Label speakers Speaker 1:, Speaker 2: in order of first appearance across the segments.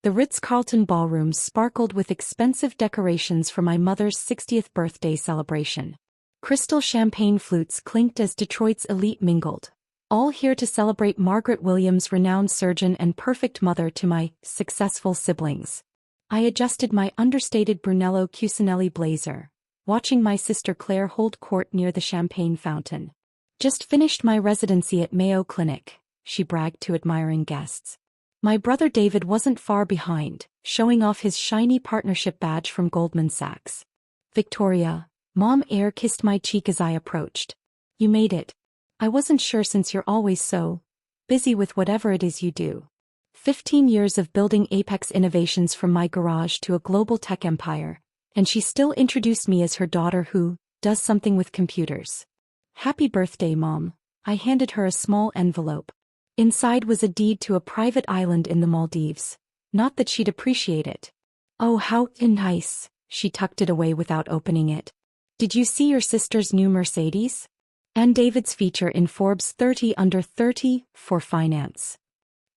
Speaker 1: The Ritz-Carlton ballrooms sparkled with expensive decorations for my mother's 60th birthday celebration. Crystal champagne flutes clinked as Detroit's elite mingled. All here to celebrate Margaret Williams, renowned surgeon and perfect mother to my successful siblings. I adjusted my understated Brunello Cucinelli blazer, watching my sister Claire hold court near the champagne fountain. Just finished my residency at Mayo Clinic, she bragged to admiring guests. My brother David wasn't far behind, showing off his shiny partnership badge from Goldman Sachs. Victoria, Mom air kissed my cheek as I approached. You made it. I wasn't sure since you're always so busy with whatever it is you do. 15 years of building apex innovations from my garage to a global tech empire, and she still introduced me as her daughter who does something with computers. Happy birthday, Mom. I handed her a small envelope. Inside was a deed to a private island in the Maldives. Not that she'd appreciate it. Oh, how nice. She tucked it away without opening it. Did you see your sister's new Mercedes? And David's feature in Forbes 30 Under 30 for finance.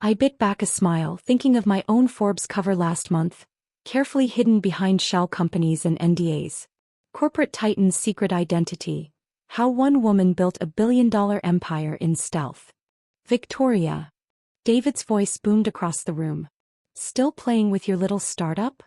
Speaker 1: I bit back a smile, thinking of my own Forbes cover last month, carefully hidden behind shell companies and NDAs. Corporate Titan's secret identity. How one woman built a billion-dollar empire in stealth. Victoria. David's voice boomed across the room. Still playing with your little startup?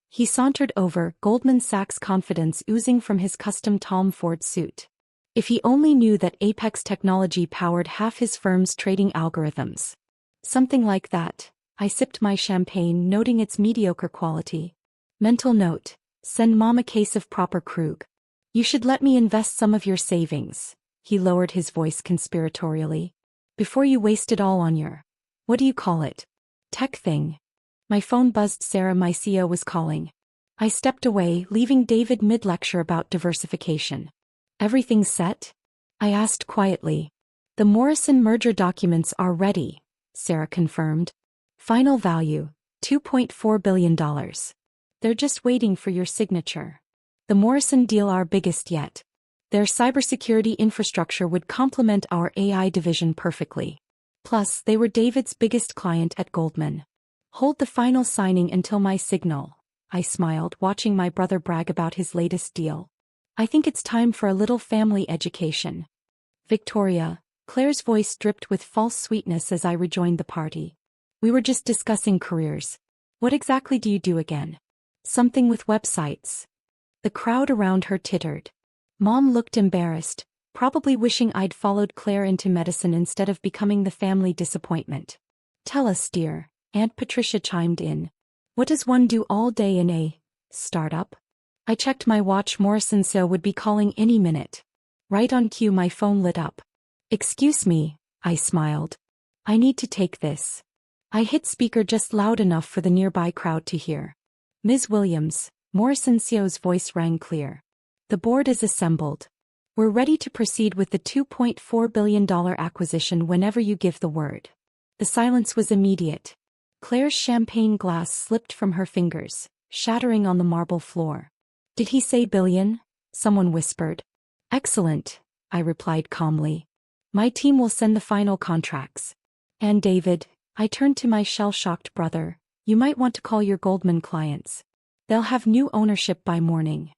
Speaker 1: He sauntered over, Goldman Sachs confidence oozing from his custom Tom Ford suit. If he only knew that Apex technology powered half his firm's trading algorithms. Something like that. I sipped my champagne, noting its mediocre quality. Mental note. Send Mom a case of proper Krug. You should let me invest some of your savings. He lowered his voice conspiratorially. Before you waste it all on your, what do you call it? Tech thing. My phone buzzed. Sarah, my CEO, was calling. I stepped away, leaving David mid-lecture about diversification. Everything set? I asked quietly. The Morrison merger documents are ready, Sarah confirmed. Final value, $2.4 billion. They're just waiting for your signature. The Morrison deal our biggest yet. Their cybersecurity infrastructure would complement our AI division perfectly. Plus, they were David's biggest client at Goldman. Hold the final signing until my signal. I smiled, watching my brother brag about his latest deal. I think it's time for a little family education. Victoria, Claire's voice dripped with false sweetness as I rejoined the party. We were just discussing careers. What exactly do you do again? Something with websites. The crowd around her tittered. Mom looked embarrassed, probably wishing I'd followed Claire into medicine instead of becoming the family disappointment. Tell us, dear, Aunt Patricia chimed in. What does one do all day in a startup? I checked my watch. Morrison CEO would be calling any minute. Right on cue, my phone lit up. Excuse me, I smiled. I need to take this. I hit speaker just loud enough for the nearby crowd to hear. Ms. Williams, Morrison CEO's voice rang clear. The board is assembled. We're ready to proceed with the $2.4 billion acquisition whenever you give the word. The silence was immediate. Claire's champagne glass slipped from her fingers, shattering on the marble floor. Did he say billion? Someone whispered. Excellent, I replied calmly. My team will send the final contracts. And David, I turned to my shell-shocked brother, you might want to call your Goldman clients. They'll have new ownership by morning.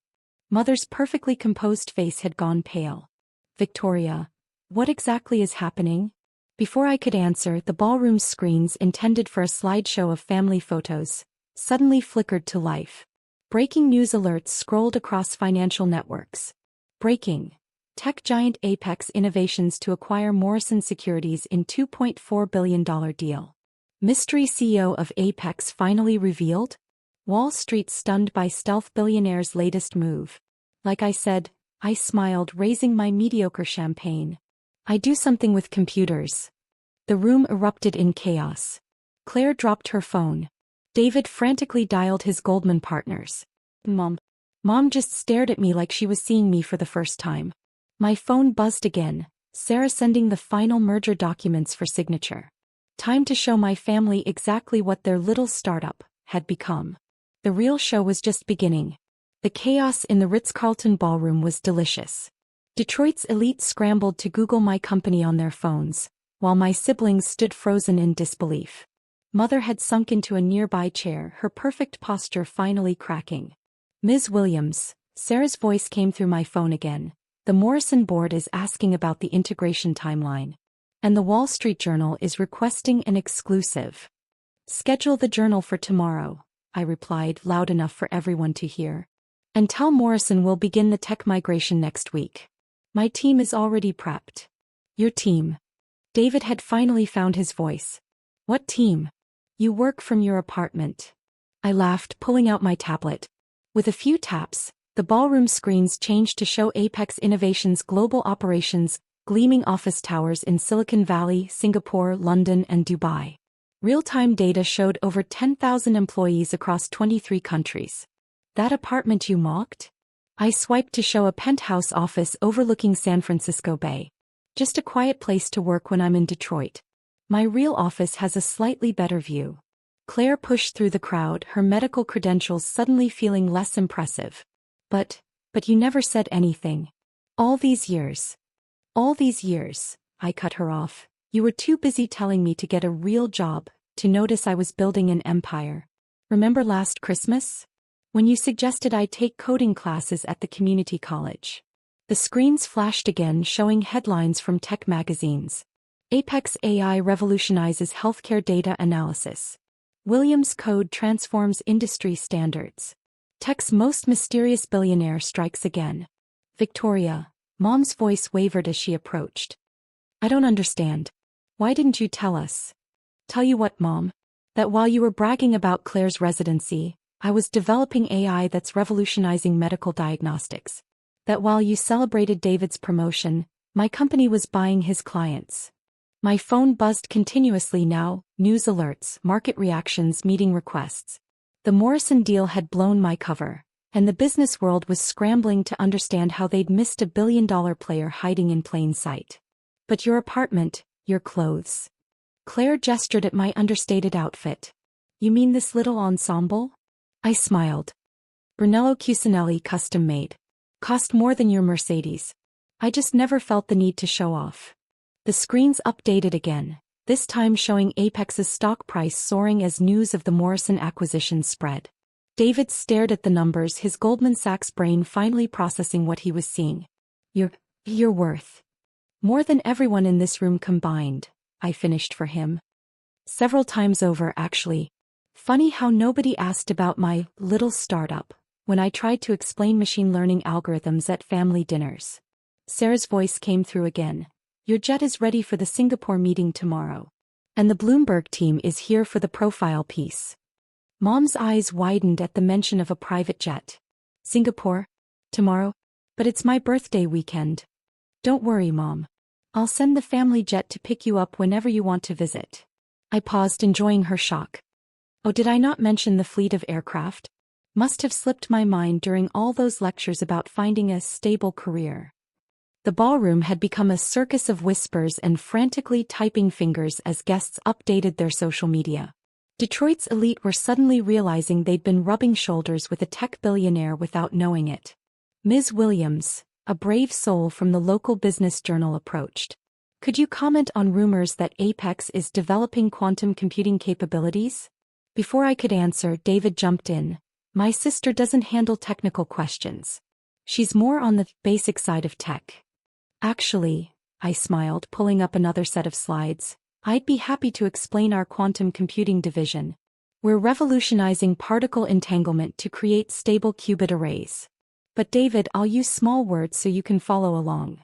Speaker 1: Mother's perfectly composed face had gone pale. Victoria, what exactly is happening? Before I could answer, the ballroom's screens intended for a slideshow of family photos suddenly flickered to life. Breaking news alerts scrolled across financial networks. Breaking. Tech giant Apex Innovations to acquire Morrison Securities in $2.4 billion deal. Mystery CEO of Apex finally revealed? Wall Street stunned by stealth billionaire's latest move. Like I said, I smiled, raising my mediocre champagne. I do something with computers. The room erupted in chaos. Claire dropped her phone. David frantically dialed his Goldman partners. Mom just stared at me like she was seeing me for the first time. My phone buzzed again, Sarah sending the final merger documents for signature. Time to show my family exactly what their little startup had become. The real show was just beginning. The chaos in the Ritz-Carlton ballroom was delicious. Detroit's elite scrambled to Google my company on their phones, while my siblings stood frozen in disbelief. Mother had sunk into a nearby chair, her perfect posture finally cracking. Ms. Williams, Sarah's voice came through my phone again. The Morrison board is asking about the integration timeline. And the Wall Street Journal is requesting an exclusive. Schedule the journal for tomorrow, I replied loud enough for everyone to hear. And tell Morrison we'll begin the tech migration next week. My team is already prepped. Your team. David had finally found his voice. What team? You work from your apartment. I laughed, pulling out my tablet. With a few taps, the ballroom screens changed to show Apex Innovations' global operations, gleaming office towers in Silicon Valley, Singapore, London, and Dubai. Real-time data showed over 10,000 employees across 23 countries. That apartment you mocked? I swiped to show a penthouse office overlooking San Francisco Bay. Just a quiet place to work when I'm in Detroit. My real office has a slightly better view. Claire pushed through the crowd, her medical credentials suddenly feeling less impressive. But you never said anything. All these years, I cut her off. You were too busy telling me to get a real job, to notice I was building an empire. Remember last Christmas? When you suggested I take coding classes at the community college. The screens flashed again, showing headlines from tech magazines. Apex AI revolutionizes healthcare data analysis. Williams code transforms industry standards. Tech's most mysterious billionaire strikes again. Victoria, Mom's voice wavered as she approached. I don't understand. Why didn't you tell us? Tell you what, Mom? That while you were bragging about Claire's residency, I was developing AI that's revolutionizing medical diagnostics. That while you celebrated David's promotion, my company was buying his clients. My phone buzzed continuously now, news alerts, market reactions, meeting requests. The Morrison deal had blown my cover, and the business world was scrambling to understand how they'd missed a billion-dollar player hiding in plain sight. But your apartment, your clothes. Claire gestured at my understated outfit. You mean this little ensemble? I smiled. Brunello Cucinelli custom-made. Cost more than your Mercedes. I just never felt the need to show off. The screens updated again, this time showing Apex's stock price soaring as news of the Morrison acquisition spread. David stared at the numbers, his Goldman Sachs brain finally processing what he was seeing. You're worth more than everyone in this room combined, I finished for him. Several times over, actually. Funny how nobody asked about my little startup when I tried to explain machine learning algorithms at family dinners. Sarah's voice came through again. Your jet is ready for the Singapore meeting tomorrow. And the Bloomberg team is here for the profile piece. Mom's eyes widened at the mention of a private jet. Singapore? Tomorrow? But it's my birthday weekend. Don't worry, Mom. I'll send the family jet to pick you up whenever you want to visit. I paused, enjoying her shock. Oh, did I not mention the fleet of aircraft? Must have slipped my mind during all those lectures about finding a stable career. The ballroom had become a circus of whispers and frantically typing fingers as guests updated their social media. Detroit's elite were suddenly realizing they'd been rubbing shoulders with a tech billionaire without knowing it. Ms. Williams, a brave soul from the local business journal, approached. Could you comment on rumors that Apex is developing quantum computing capabilities? Before I could answer, David jumped in. My sister doesn't handle technical questions. She's more on the basic side of tech. Actually, I smiled, pulling up another set of slides. I'd be happy to explain our quantum computing division. We're revolutionizing particle entanglement to create stable qubit arrays. But David, I'll use small words so you can follow along.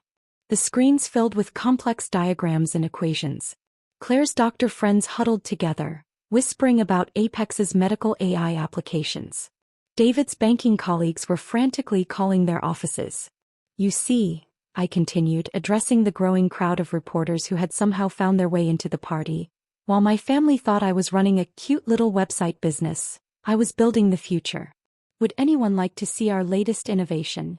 Speaker 1: The screens filled with complex diagrams and equations. Claire's doctor friends huddled together, whispering about Apex's medical AI applications. David's banking colleagues were frantically calling their offices. You see, I continued, addressing the growing crowd of reporters who had somehow found their way into the party. While my family thought I was running a cute little website business, I was building the future. Would anyone like to see our latest innovation?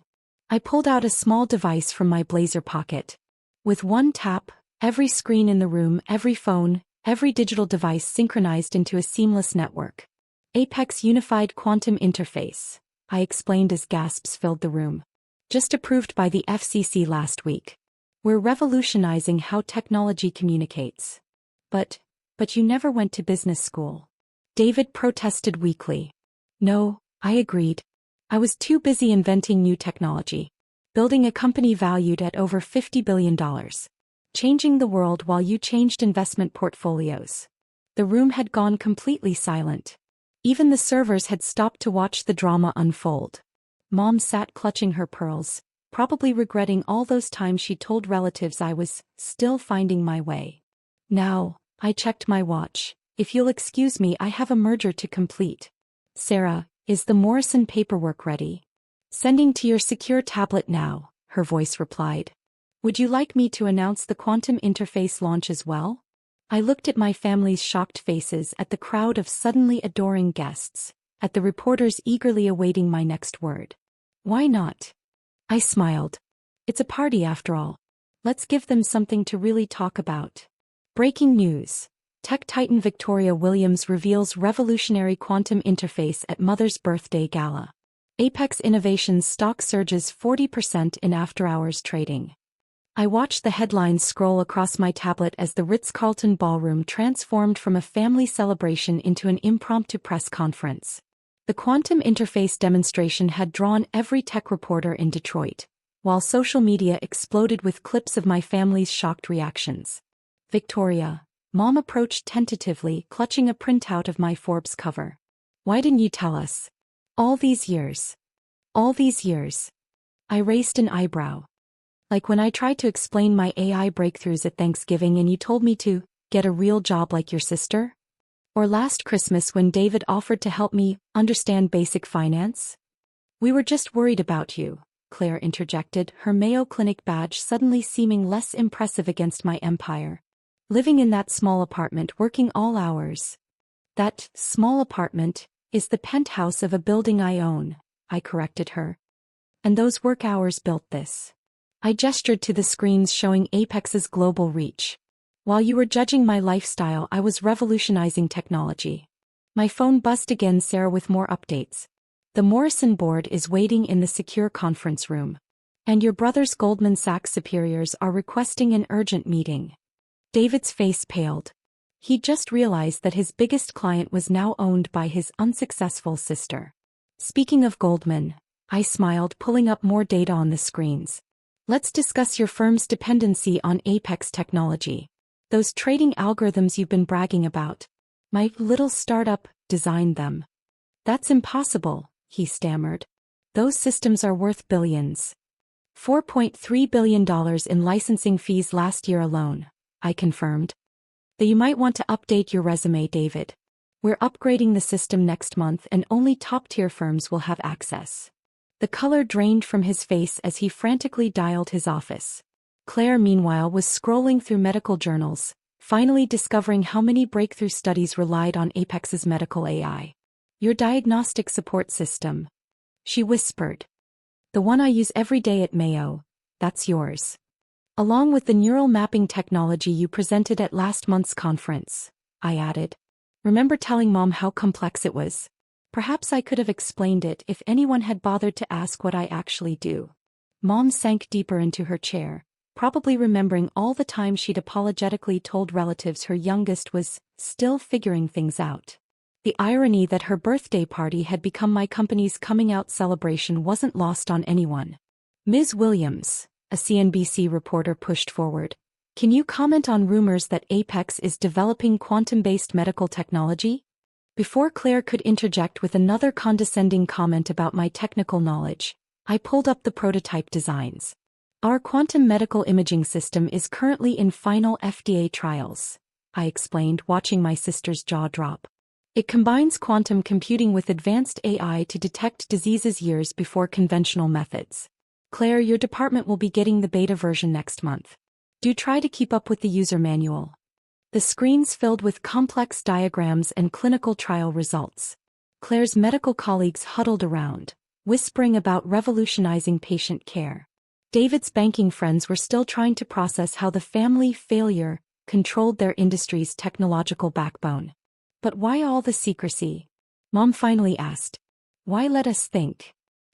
Speaker 1: I pulled out a small device from my blazer pocket. With one tap, every screen in the room, every phone, every digital device synchronized into a seamless network. Apex Unified Quantum Interface, I explained as gasps filled the room. Just approved by the FCC last week. We're revolutionizing how technology communicates. But But you never went to business school. David protested weakly. No, I agreed. I was too busy inventing new technology. Building a company valued at over $50 billion. Changing the world while you changed investment portfolios. The room had gone completely silent. Even the servers had stopped to watch the drama unfold. Mom sat clutching her pearls, probably regretting all those times she told relatives I was still finding my way. Now, I checked my watch. If you'll excuse me, I have a merger to complete. Sarah, is the Morrison paperwork ready? Sending to your secure tablet now, her voice replied. Would you like me to announce the quantum interface launch as well? I looked at my family's shocked faces, at the crowd of suddenly adoring guests, at the reporters eagerly awaiting my next word. Why not? I smiled. It's a party after all. Let's give them something to really talk about. Breaking news. Tech titan Victoria Williams reveals revolutionary quantum interface at mother's birthday gala. Apex Innovations stock surges 40% in after-hours trading. I watched the headlines scroll across my tablet as the Ritz-Carlton ballroom transformed from a family celebration into an impromptu press conference. The quantum interface demonstration had drawn every tech reporter in Detroit, while social media exploded with clips of my family's shocked reactions. Victoria, Mom approached tentatively, clutching a printout of my Forbes cover. Why didn't you tell us? All these years. All these years. I raised an eyebrow. Like when I tried to explain my AI breakthroughs at Thanksgiving and you told me to get a real job like your sister? Or last Christmas when David offered to help me understand basic finance? We were just worried about you, Claire interjected, her Mayo Clinic badge suddenly seeming less impressive against my empire. Living in that small apartment, working all hours. That small apartment is the penthouse of a building I own, I corrected her. And those work hours built this. I gestured to the screens showing Apex's global reach. While you were judging my lifestyle, I was revolutionizing technology. My phone buzzed again, Sarah, with more updates. The Morrison board is waiting in the secure conference room. And your brother's Goldman Sachs superiors are requesting an urgent meeting. David's face paled. He just realized that his biggest client was now owned by his unsuccessful sister. Speaking of Goldman, I smiled, pulling up more data on the screens. Let's discuss your firm's dependency on Apex technology. Those trading algorithms you've been bragging about. My little startup designed them. That's impossible, he stammered. Those systems are worth billions. $4.3 billion in licensing fees last year alone, I confirmed. Though you might want to update your resume, David. We're upgrading the system next month and only top-tier firms will have access. The color drained from his face as he frantically dialed his office. Claire, meanwhile, was scrolling through medical journals, finally discovering how many breakthrough studies relied on Apex's medical AI. Your diagnostic support system. She whispered. The one I use every day at Mayo, that's yours. Along with the neural mapping technology you presented at last month's conference, I added. Remember telling Mom how complex it was? Perhaps I could have explained it if anyone had bothered to ask what I actually do. Mom sank deeper into her chair, probably remembering all the time she'd apologetically told relatives her youngest was still figuring things out. The irony that her birthday party had become my company's coming-out celebration wasn't lost on anyone. Ms. Williams, a CNBC reporter pushed forward. Can you comment on rumors that Apex is developing quantum-based medical technology? Before Claire could interject with another condescending comment about my technical knowledge, I pulled up the prototype designs. Our quantum medical imaging system is currently in final FDA trials, I explained, watching my sister's jaw drop. It combines quantum computing with advanced AI to detect diseases years before conventional methods. Claire, your department will be getting the beta version next month. Do try to keep up with the user manual. The screens filled with complex diagrams and clinical trial results. Claire's medical colleagues huddled around, whispering about revolutionizing patient care. David's banking friends were still trying to process how the family failure controlled their industry's technological backbone. But why all the secrecy? Mom finally asked. Why let us think?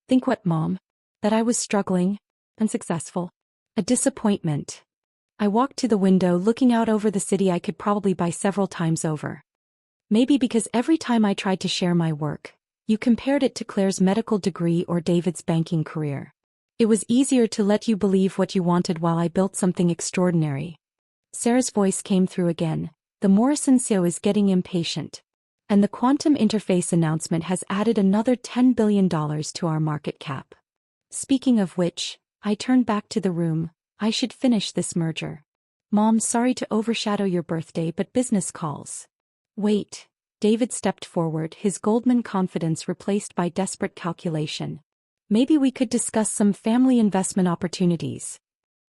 Speaker 1: Think what, Mom? That I was struggling, unsuccessful, a disappointment. I walked to the window looking out over the city I could probably buy several times over. Maybe because every time I tried to share my work, you compared it to Claire's medical degree or David's banking career. It was easier to let you believe what you wanted while I built something extraordinary. Sarah's voice came through again. The Morrison CEO is getting impatient. And the quantum interface announcement has added another $10 billion to our market cap. Speaking of which, I turned back to the room. I should finish this merger. Mom, sorry to overshadow your birthday, but business calls. Wait. David stepped forward, his Goldman confidence replaced by desperate calculation. Maybe we could discuss some family investment opportunities.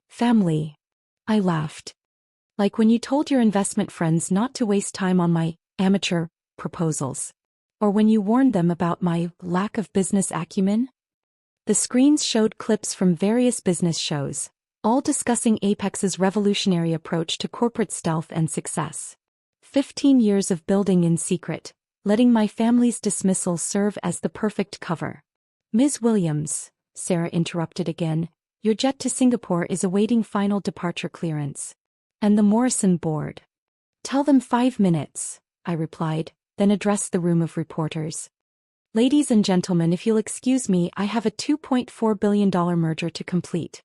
Speaker 1: Family. I laughed. Like when you told your investment friends not to waste time on my amateur proposals. Or when you warned them about my lack of business acumen? The screens showed clips from various business shows, all discussing Apex's revolutionary approach to corporate stealth and success. 15 years of building in secret, letting my family's dismissal serve as the perfect cover. Ms. Williams, Sarah interrupted again, your jet to Singapore is awaiting final departure clearance. And the Morrison board. Tell them 5 minutes, I replied, then addressed the room of reporters. Ladies and gentlemen, if you'll excuse me, I have a $2.4 billion merger to complete.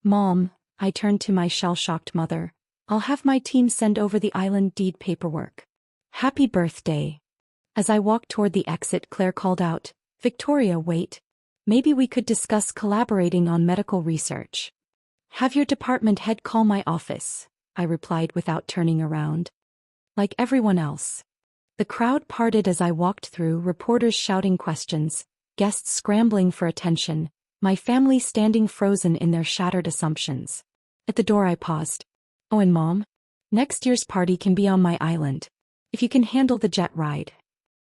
Speaker 1: Mom, I turned to my shell-shocked mother. I'll have my team send over the island deed paperwork. Happy birthday. As I walked toward the exit, Claire called out, Victoria, wait. Maybe we could discuss collaborating on medical research. Have your department head call my office, I replied without turning around. Like everyone else. The crowd parted as I walked through, reporters shouting questions, guests scrambling for attention, my family standing frozen in their shattered assumptions. At the door I paused. Oh, and Mom? Next year's party can be on my island. If you can handle the jet ride.